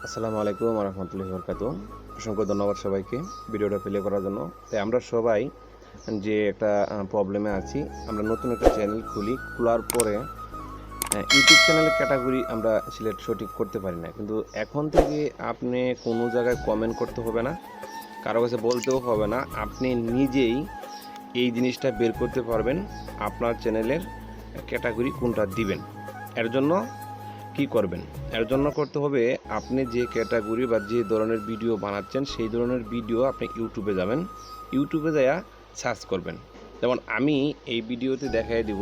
আসসালামু আলাইকুম ওয়া রাহমাতুল্লাহি ওয়া বারাকাতুহু। অসংখ্য ধন্যবাদ সবাইকে ভিডিওটা প্লে করার জন্য। তাই আমরা সবাই যে একটা প্রবলেমে আছি, আমরা নতুন একটা চ্যানেল খুলি, খোলার পরে ইউটিউব চ্যানেলের ক্যাটাগরি আমরা সিলেক্ট সঠিক করতে পারি না। কিন্তু এখন থেকে আপনি কোনো জায়গায় কমেন্ট করতে হবে না, কারো কাছে বলতেও হবে না, আপনি নিজেই এই জিনিসটা বের করতে পারবেন আপনার চ্যানেলের ক্যাটাগরি কোনটা দিবেন। এর জন্য কি করবেন? এর জন্য করতে হবে, আপনি যে ক্যাটাগরি বা যে ধরনের ভিডিও বানাচ্ছেন সেই ধরনের ভিডিও আপনি ইউটিউবে যাবেন, ইউটিউবে যাইয়া সার্চ করবেন। যেমন আমি এই ভিডিওতে দেখাই দিব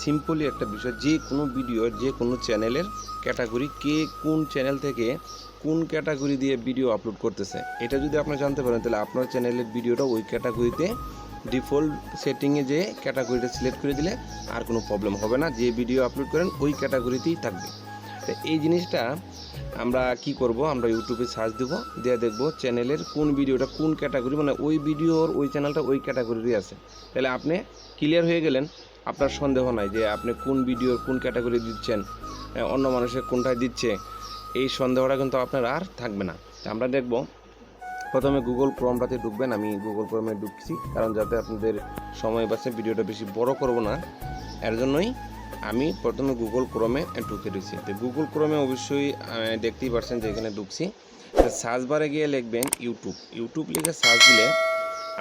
সিম্পলি একটা বিষয়, যে কোনো ভিডিও যে কোনো চ্যানেলের ক্যাটাগরি, কে কোন চ্যানেল থেকে কোন ক্যাটাগরি দিয়ে ভিডিও আপলোড করতেছে, এটা যদি আপনি জানতে পারেন তাহলে আপনার চ্যানেলের ভিডিওটা ওই ক্যাটাগরিতে ডিফল্ট সেটিংয়ে যে ক্যাটাগরিটা সিলেক্ট করে দিলে আর কোনো প্রবলেম হবে না, যে ভিডিও আপলোড করেন ওই ক্যাটাগরিতেই থাকবে। তো এই জিনিসটা আমরা কি করব, আমরা ইউটিউবে সার্চ দেবো, দিয়ে দেখবো চ্যানেলের কোন ভিডিওটা কোন ক্যাটাগরি, মানে ওই ভিডিওর ওই চ্যানেলটা ওই ক্যাটাগরিরই আছে। তাহলে আপনি ক্লিয়ার হয়ে গেলেন, আপনার সন্দেহ নাই যে আপনি কোন ভিডিওর কোন ক্যাটাগরি দিচ্ছেন, অন্য মানুষের কোনটায় দিচ্ছে, এই সন্দেহটা কিন্তু আপনার আর থাকবে না। আমরা দেখব, প্রথমে গুগল ক্রোমটাতে ঢুকবেন। আমি গুগল ক্রোমে ঢুকছি, কারণ যাতে আপনাদের সময় বাঁচে, ভিডিওটা বেশি বড় করব না, এর জন্যই আমি প্রথমে গুগল ক্রোমে ঢুকে দিচ্ছি। তো গুগল ক্রোমে অবশ্যই দেখতেই পারছেন যে এখানে ঢুকছি। সার্চ বারে গিয়ে লিখবেন ইউটিউব, ইউটিউব লিখে সার্চ দিলে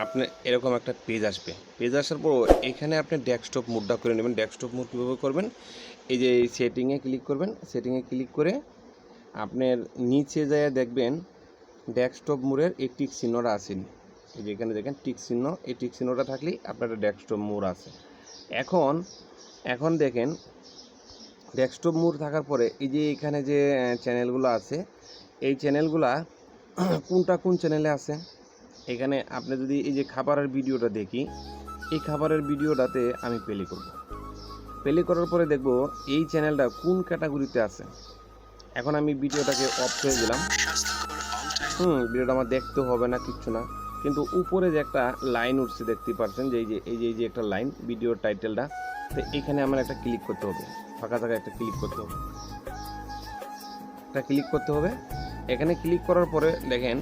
আপনার এরকম একটা পেজ আসবে। পেজ আসার পর এখানে আপনি ডেস্কটপ মোডটা করে নেবেন। ডেস্কটপ মোড কীভাবে করবেন, এই যে সেটিংয়ে ক্লিক করবেন, সেটিংয়ে ক্লিক করে আপনার নিচে যায় দেখবেন ডেস্কটপ মোডের এই টিক চিহ্নটা আছে, এই যে এখানে দেখেন টিক চিহ্ন, এই টিক চিহ্নটা থাকলেই আপনার ডেস্কটপ মোড আছে। এখন দেখেন ডেস্কটপ মোড থাকার পরে এই যে এখানে যে চ্যানেলগুলো আছে, এই চ্যানেলগুলা কোনটা কোন চ্যানেলে আছে, এখানে আপনি যদি এই যে খাবারের ভিডিওটা দেখি, এই খাবারের ভিডিওটাতে আমি প্লে করব। প্লে করার পরে দেখব এই চ্যানেলটা কোন ক্যাটাগরিতে আছে। এখন আমি ভিডিওটাকে অফ করে দিলাম। ভিডিওটা আমার দেখতে হবে না, কিচ্ছু না, কিন্তু উপরে যে একটা লাইন উঠছে দেখতে পাচ্ছেন, যে এই যে একটা লাইন, ভিডিওর টাইটেলটা, তো এখানে আমার একটা ক্লিক করতে হবে, ফাঁকা জায়গায় একটা ক্লিক করতে হবে, এখানে ক্লিক করার পরে দেখেন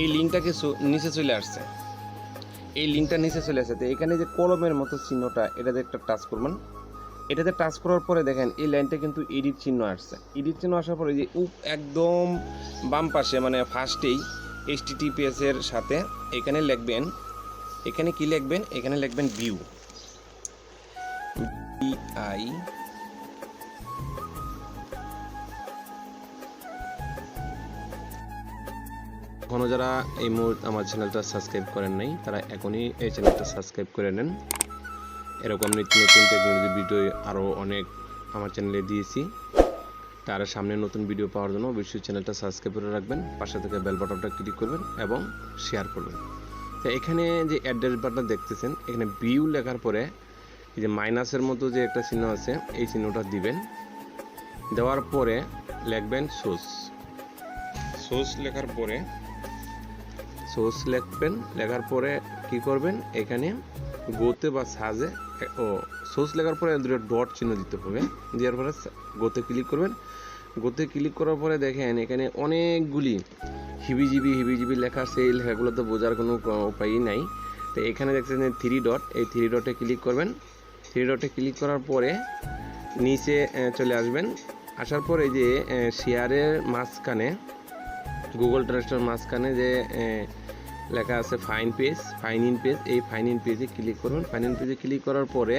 এই লিঙ্কটা কিছু নিচে চলে আসছে, এই লিঙ্কটা নিচে চলে আসছে। তো এখানে যে কলমের মতো চিহ্নটা, এটাতে একটা টাচ করবেন। এটাতে টাচ করার পরে দেখেন এই লাইনটা কিন্তু এডিট চিহ্ন আসছে। এডিট চিহ্ন আসার পরে যে একদম বাম পাশে, মানে ফার্স্টেই HTTPS এর সাথে এখানে লিখবেন, এখানে কি লিখবেন, এখানে লিখবেন ভিউ, BI এখনও যারা এই মুহূর্তে আমার চ্যানেলটা সাবস্ক্রাইব করেন নাই, তারা এখনই এই চ্যানেলটা সাবস্ক্রাইব করে নেন। এরকম নিত্য নতুন টেকনোলজি ভিডিও আরও অনেক আমার চ্যানেলে দিয়েছি। তার সামনে নতুন ভিডিও পাওয়ার জন্য অবশ্যই চ্যানেলটা সাবস্ক্রাইব করে রাখবেন, পাশে থেকে বেল বাটনটা ক্লিক করবেন এবং শেয়ার করবেন। তো এখানে যে অ্যাড্রেস বাটন দেখতেছেন, এখানে ভিউ লেখার পরে এই যে মাইনাসের মতো যে একটা চিহ্ন আছে, এই চিহ্নটা দিবেন। দেওয়ার পরে লিখবেন সোর্স লেখার পরে লেখার পরে কি করবেন, এখানে গোতে বা সাজে সোর্স লেখার পরে দুটো ডট চিহ্ন দিতে হবে। দেওয়ার পরে গোতে ক্লিক করবেন। গোতে ক্লিক করার পরে দেখেন এখানে অনেকগুলি হিবিজিবি লেখা, সেই লেখাগুলো তো বোঝার কোনো উপায়ই নাই। তো এখানে দেখছেন 3 ডট, এই 3 ডটে ক্লিক করবেন। 3 ডটে ক্লিক করার পরে নিচে চলে আসবেন। আসার পরে যে শেয়ারের মাঝখানে, গুগল ট্রান্সলেটর মাঝখানে যে লেখা আছে ফাইন ইন পেজ, এই ফাইন ইন পেজে ক্লিক করবেন। ফাইন ইন পেজে ক্লিক করার পরে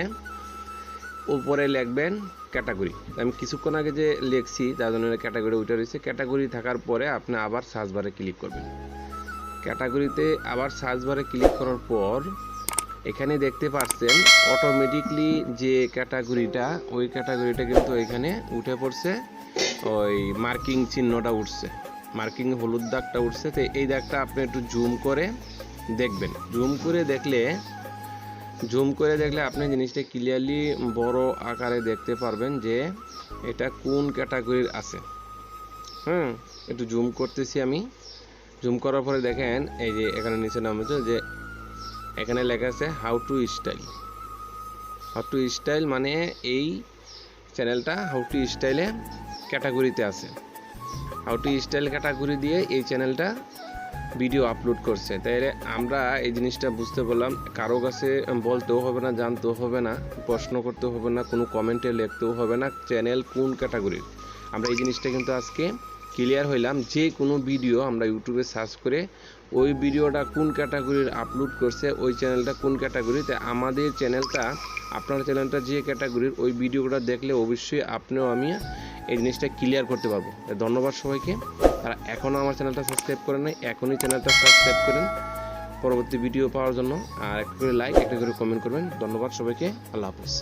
উপরে লিখবেন ক্যাটাগরি। আমি কিছুক্ষণ আগে যে লিখছি তার জন্য ক্যাটাগরি উঠে রয়েছে। ক্যাটাগরি থাকার পরে আপনি আবার সার্চ বারে ক্লিক করবেন। ক্যাটাগরিতে আবার সার্চ বারে ক্লিক করার পর এখানে দেখতে পাচ্ছেন অটোমেটিকলি যে ক্যাটাগরিটা, ওই ক্যাটাগরিটা কিন্তু এখানে উঠে পড়ছে, ওই মার্কিং চিহ্নটা উঠছে, মার্কিং হলুদ দাগটা উঠছে। তো এই দাগটা আপনি একটু জুম করে দেখবেন। জুম করে দেখলে আপনি জিনিসটা ক্লিয়ারলি বড় আকারে দেখতে পারবেন যে এটা কোন ক্যাটাগরির আছে। একটু জুম করতেছি আমি। জুম করার পরে দেখেন এই যে এখানে নিচে নাম হচ্ছে যে এখানে লেখা আছে হাউ টু স্টাইল, মানে এই চ্যানেলটা হাউ টু স্টাইলে ক্যাটাগরিতে আছে। হাউ টু স্টাইল ক্যাটাগরি দিয়ে এই চ্যানেলটা ভিডিও আপলোড করছে। তাই আমরা এই জিনিসটা বুঝতে পারলাম, কারো কাছে বলতেও হবে না, জানতেও হবে না, প্রশ্ন করতেও হবে না, কোনো কমেন্টে লিখতেও হবে না চ্যানেল কোন ক্যাটাগরির। আমরা এই জিনিসটা কিন্তু আজকে ক্লিয়ার হইলাম। যে কোনো ভিডিও আমরা ইউটিউবে সার্চ করে ওই ভিডিওটা কোন ক্যাটাগরির আপলোড করছে, ওই চ্যানেলটা কোন ক্যাটাগরিতে, আমাদের চ্যানেলটা আপনার চ্যানেলটা যে ক্যাটাগরির, ওই ভিডিওটা দেখলে অবশ্যই আপনিও আমি এই জিনিসটা ক্লিয়ার করতে পারবো। ধন্যবাদ সবাইকে। আর এখনও আমার চ্যানেলটা সাবস্ক্রাইব করেন নাই, এখনই চ্যানেলটা সাবস্ক্রাইব করেন পরবর্তী ভিডিও পাওয়ার জন্য। আর একটা করে লাইক, একটা করে কমেন্ট করবেন। ধন্যবাদ সবাইকে। আল্লাহ হাফেজ।